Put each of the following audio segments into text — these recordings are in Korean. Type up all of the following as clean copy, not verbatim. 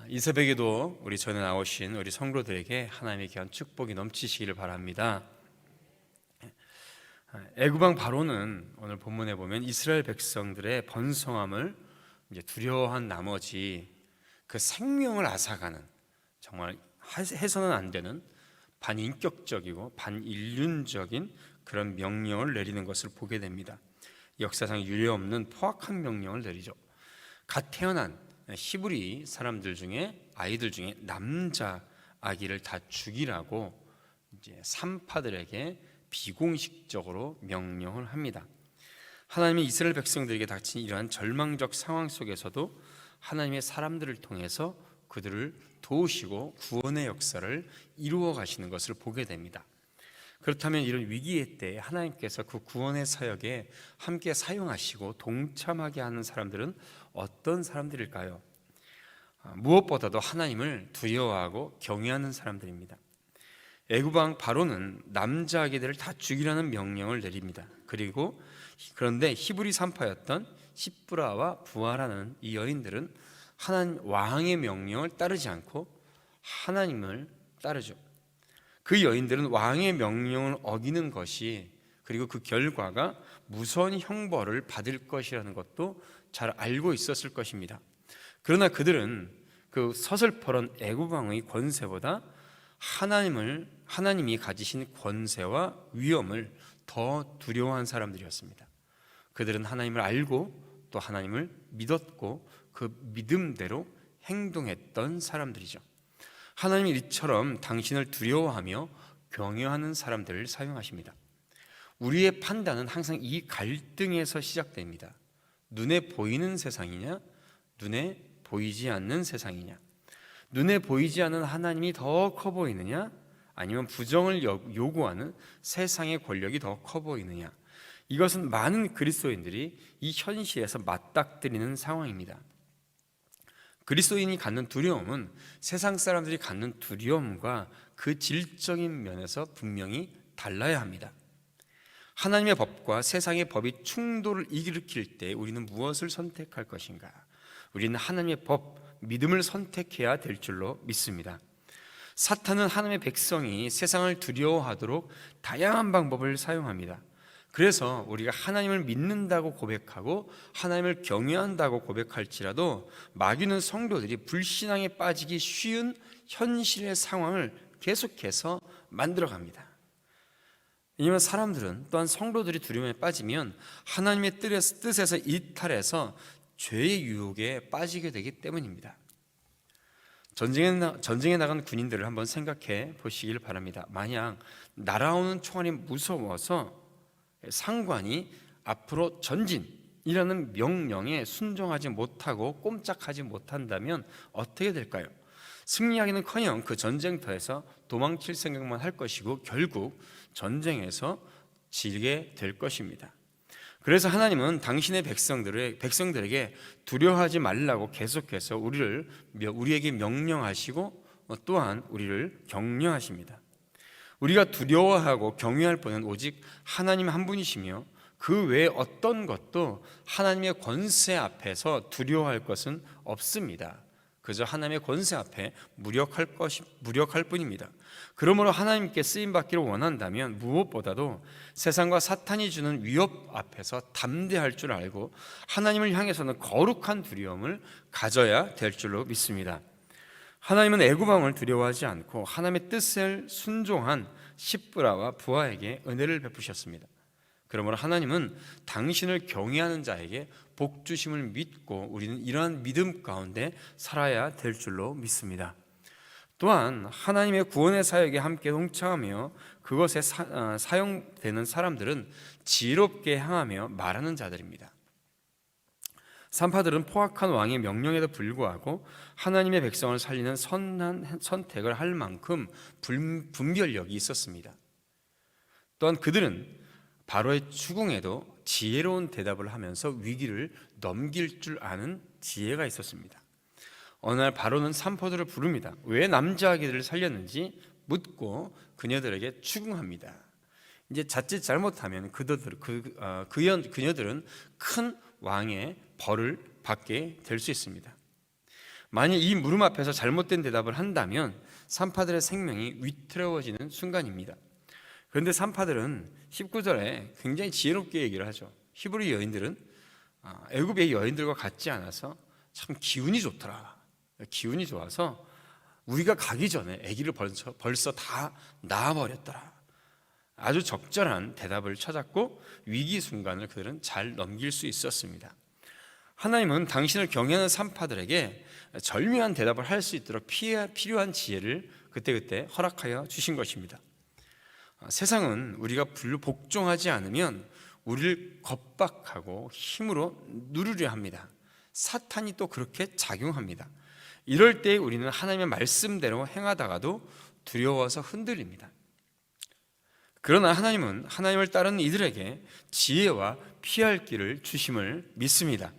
이 새벽에도 우리 전에 나오신 우리 성도들에게 하나님의 귀한 축복이 넘치시기를 바랍니다. 애굽 왕 바로는 오늘 본문에 보면 이스라엘 백성들의 번성함을 이제 두려워한 나머지 그 생명을 앗아가는, 정말 해서는 안 되는 반인격적이고 반인륜적인 그런 명령을 내리는 것을 보게 됩니다. 역사상 유례없는 포악한 명령을 내리죠. 갓 태어난 히브리 사람들 중에, 아이들 중에 남자 아기를 다 죽이라고 이제 산파들에게 비공식적으로 명령을 합니다. 하나님이 이스라엘 백성들에게 닥친 이러한 절망적 상황 속에서도 하나님의 사람들을 통해서 그들을 도우시고 구원의 역사를 이루어 가시는 것을 보게 됩니다. 그렇다면 이런 위기의 때에 하나님께서 그 구원의 사역에 함께 사용하시고 동참하게 하는 사람들은 어떤 사람들일까요? 무엇보다도 하나님을 두려워하고 경외하는 사람들입니다. 애굽 왕 바로는 남자 아기들을 다 죽이라는 명령을 내립니다. 그런데 히브리 산파였던 시브라와 부하라는 이 여인들은 하나님 왕의 명령을 따르지 않고 하나님을 따르죠. 그 여인들은 왕의 명령을 어기는 것이, 그리고 그 결과가 무서운 형벌을 받을 것이라는 것도 잘 알고 있었을 것입니다. 그러나 그들은 그 서슬퍼런 애굽 왕의 권세보다 하나님이 가지신 권세와 위엄을 더 두려워한 사람들이었습니다. 그들은 하나님을 알고 또 하나님을 믿었고 그 믿음대로 행동했던 사람들이죠. 하나님이 이처럼 당신을 두려워하며 경외하는 사람들을 사용하십니다. 우리의 판단은 항상 이 갈등에서 시작됩니다. 눈에 보이는 세상이냐, 눈에 보이지 않는 세상이냐, 눈에 보이지 않는 하나님이 더 커 보이느냐, 아니면 부정을 요구하는 세상의 권력이 더 커 보이느냐. 이것은 많은 그리스도인들이 이 현실에서 맞닥뜨리는 상황입니다. 그리스도인이 갖는 두려움은 세상 사람들이 갖는 두려움과 그 질적인 면에서 분명히 달라야 합니다. 하나님의 법과 세상의 법이 충돌을 일으킬 때 우리는 무엇을 선택할 것인가? 우리는 하나님의 법, 믿음을 선택해야 될 줄로 믿습니다. 사탄은 하나님의 백성이 세상을 두려워하도록 다양한 방법을 사용합니다. 그래서 우리가 하나님을 믿는다고 고백하고 하나님을 경외한다고 고백할지라도 마귀는 성도들이 불신앙에 빠지기 쉬운 현실의 상황을 계속해서 만들어갑니다. 왜냐하면 사람들은, 또한 성도들이 두려움에 빠지면 하나님의 뜻에서 이탈해서 죄의 유혹에 빠지게 되기 때문입니다. 전쟁에 나간 군인들을 한번 생각해 보시길 바랍니다. 만약 날아오는 총알이 무서워서 상관이 앞으로 전진이라는 명령에 순종하지 못하고 꼼짝하지 못한다면 어떻게 될까요? 승리하기는커녕 그 전쟁터에서 도망칠 생각만 할 것이고 결국 전쟁에서 지게 될 것입니다. 그래서 하나님은 당신의 백성들에게 두려워하지 말라고 계속해서 우리에게 명령하시고 또한 우리를 격려하십니다. 우리가 두려워하고 경외할 분은 오직 하나님 한 분이시며 그 외에 어떤 것도 하나님의 권세 앞에서 두려워할 것은 없습니다. 그저 하나님의 권세 앞에 무력할 뿐입니다. 그러므로 하나님께 쓰임받기를 원한다면 무엇보다도 세상과 사탄이 주는 위협 앞에서 담대할 줄 알고 하나님을 향해서는 거룩한 두려움을 가져야 될 줄로 믿습니다. 하나님은 애굽 왕을 두려워하지 않고 하나님의 뜻을 순종한 시브라와 부하에게 은혜를 베푸셨습니다. 그러므로 하나님은 당신을 경외하는 자에게 복 주심을 믿고 우리는 이러한 믿음 가운데 살아야 될 줄로 믿습니다. 또한 하나님의 구원의 사역에 함께 동참하며 그것에 사용되는 사람들은 지혜롭게 행하며 말하는 자들입니다. 산파들은 포악한 왕의 명령에도 불구하고 하나님의 백성을 살리는 선한 선택을 할 만큼 분별력이 있었습니다. 또한 그들은 바로의 추궁에도 지혜로운 대답을 하면서 위기를 넘길 줄 아는 지혜가 있었습니다. 어느 날 바로는 산포들을 부릅니다. 왜 남자아기들을 살렸는지 묻고 그녀들에게 추궁합니다. 이제 자칫 잘못하면 그녀들은 큰 왕의 벌을 받게 될 수 있습니다. 만약 이 물음 앞에서 잘못된 대답을 한다면 산파들의 생명이 위태로워지는 순간입니다. 그런데 산파들은 19절에 굉장히 지혜롭게 얘기를 하죠. 히브리 여인들은 애굽의 여인들과 같지 않아서 참 기운이 좋더라. 기운이 좋아서 우리가 가기 전에 아기를 벌써 다 낳아버렸더라. 아주 적절한 대답을 찾았고 위기 순간을 그들은 잘 넘길 수 있었습니다. 하나님은 당신을 경외하는 산파들에게 절묘한 대답을 할 수 있도록 필요한 지혜를 그때그때 허락하여 주신 것입니다. 세상은 우리가 복종하지 않으면 우리를 겁박하고 힘으로 누르려 합니다. 사탄이 또 그렇게 작용합니다. 이럴 때 우리는 하나님의 말씀대로 행하다가도 두려워서 흔들립니다. 그러나 하나님은 하나님을 따르는 이들에게 지혜와 피할 길을 주심을 믿습니다.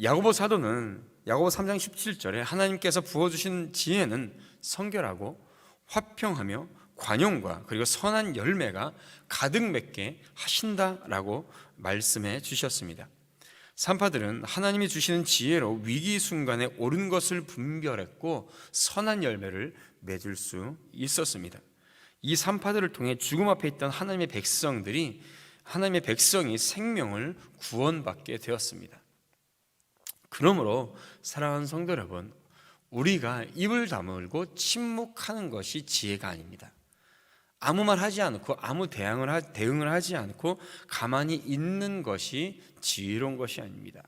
야고보 사도는 야고보 3장 17절에 하나님께서 부어주신 지혜는 성결하고 화평하며 관용과 그리고 선한 열매가 가득 맺게 하신다라고 말씀해 주셨습니다. 산파들은 하나님이 주시는 지혜로 위기 순간에 옳은 것을 분별했고 선한 열매를 맺을 수 있었습니다. 이 산파들을 통해 죽음 앞에 있던 하나님의 백성이 생명을 구원받게 되었습니다. 그러므로 사랑하는 성도 여러분, 우리가 입을 다물고 침묵하는 것이 지혜가 아닙니다. 아무 말 하지 않고 아무 대응을 하지 않고 가만히 있는 것이 지혜로운 것이 아닙니다.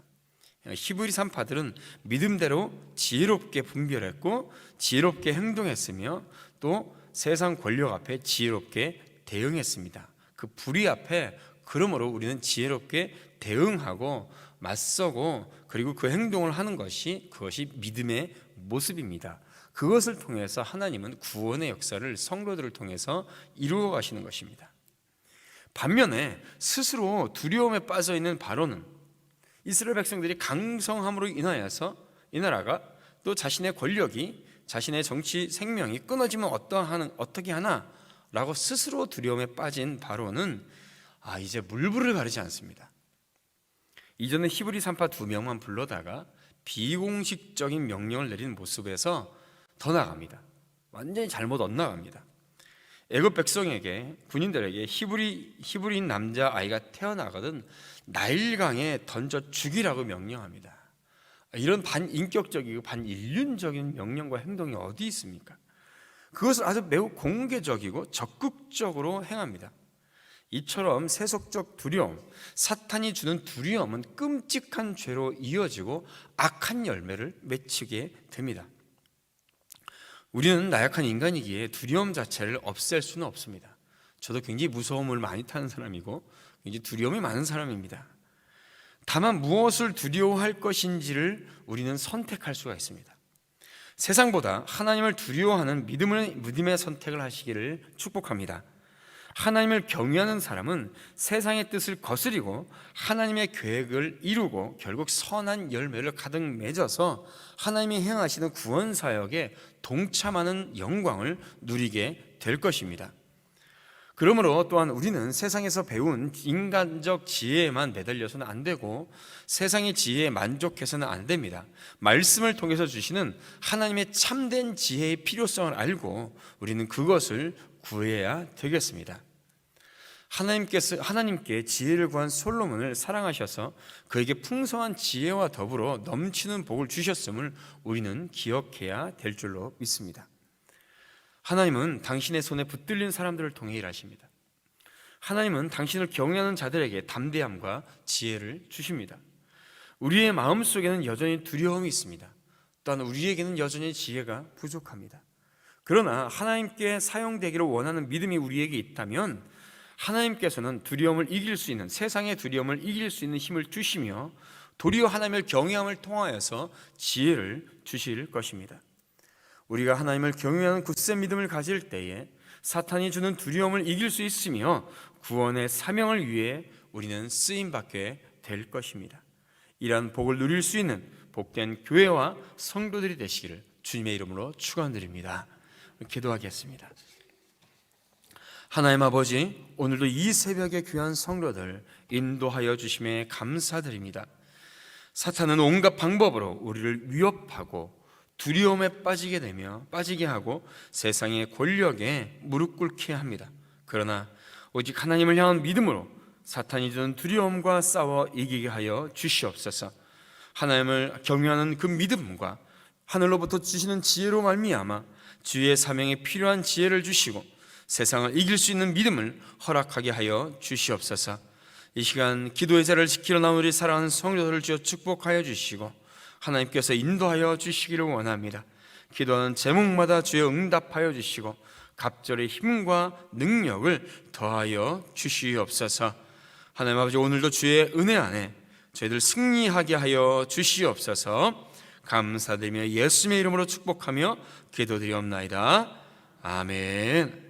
히브리 산파들은 믿음대로 지혜롭게 분별했고 지혜롭게 행동했으며 또 세상 권력 앞에 지혜롭게 대응했습니다. 그 불의 앞에 그러므로 우리는 지혜롭게 대응하고 맞서고 그리고 그 행동을 하는 그것이 믿음의 모습입니다. 그것을 통해서 하나님은 구원의 역사를 성도들을 통해서 이루어 가시는 것입니다. 반면에 스스로 두려움에 빠져 있는 바로는 이스라엘 백성들이 강성함으로 인하여서 이 나라가 또 자신의 권력이 자신의 정치 생명이 끊어지면 어떻게 하나 라고 스스로 두려움에 빠진 바로는 이제 물불을 가리지 않습니다. 이전에 히브리 산파 2명만 불러다가 비공식적인 명령을 내리는 모습에서 더 나아갑니다. 완전히 잘못 엇나갑니다. 애굽 백성에게 군인들에게 히브리인 남자 아이가 태어나거든 나일강에 던져 죽이라고 명령합니다. 이런 반인격적이고 반인륜적인 명령과 행동이 어디 있습니까? 그것을 아주 매우 공개적이고 적극적으로 행합니다. 이처럼 세속적 두려움, 사탄이 주는 두려움은 끔찍한 죄로 이어지고 악한 열매를 맺히게 됩니다. 우리는 나약한 인간이기에 두려움 자체를 없앨 수는 없습니다. 저도 굉장히 무서움을 많이 타는 사람이고 굉장히 두려움이 많은 사람입니다. 다만 무엇을 두려워할 것인지를 우리는 선택할 수가 있습니다. 세상보다 하나님을 두려워하는 믿음의 선택을 하시기를 축복합니다. 하나님을 경외하는 사람은 세상의 뜻을 거스리고 하나님의 계획을 이루고 결국 선한 열매를 가득 맺어서 하나님이 행하시는 구원 사역에 동참하는 영광을 누리게 될 것입니다. 그러므로 또한 우리는 세상에서 배운 인간적 지혜에만 매달려서는 안 되고 세상의 지혜에 만족해서는 안 됩니다. 말씀을 통해서 주시는 하나님의 참된 지혜의 필요성을 알고 우리는 그것을 구해야 되겠습니다. 하나님께 지혜를 구한 솔로몬을 사랑하셔서 그에게 풍성한 지혜와 더불어 넘치는 복을 주셨음을 우리는 기억해야 될 줄로 믿습니다. 하나님은 당신의 손에 붙들린 사람들을 통해 일하십니다. 하나님은 당신을 경외하는 자들에게 담대함과 지혜를 주십니다. 우리의 마음속에는 여전히 두려움이 있습니다. 또한 우리에게는 여전히 지혜가 부족합니다. 그러나 하나님께 사용되기를 원하는 믿음이 우리에게 있다면 하나님께서는 두려움을 이길 수 있는, 세상의 두려움을 이길 수 있는 힘을 주시며 도리어 하나님을 경외함을 통하여서 지혜를 주실 것입니다. 우리가 하나님을 경외하는 굳센 믿음을 가질 때에 사탄이 주는 두려움을 이길 수 있으며 구원의 사명을 위해 우리는 쓰임받게 될 것입니다. 이러한 복을 누릴 수 있는 복된 교회와 성도들이 되시기를 주님의 이름으로 축원드립니다. 기도하겠습니다. 하나님 아버지, 오늘도 이 새벽에 귀한 성도들 인도하여 주심에 감사드립니다. 사탄은 온갖 방법으로 우리를 위협하고 두려움에 빠지게 하고 세상의 권력에 무릎 꿇게 합니다. 그러나 오직 하나님을 향한 믿음으로 사탄이 주는 두려움과 싸워 이기게 하여 주시옵소서. 하나님을 경외하는 그 믿음과 하늘로부터 주시는 지혜로 말미암아 주의 사명에 필요한 지혜를 주시고 세상을 이길 수 있는 믿음을 허락하게 하여 주시옵소서. 이 시간 기도의 자리를 지키러 나온 우리 사랑하는 성도들을 주여 축복하여 주시고 하나님께서 인도하여 주시기를 원합니다. 기도하는 제목마다 주여 응답하여 주시고 갑절의 힘과 능력을 더하여 주시옵소서. 하나님 아버지, 오늘도 주의 은혜 안에 저희들 승리하게 하여 주시옵소서. 감사드리며 예수님의 이름으로 축복하며 기도드리옵나이다. 아멘.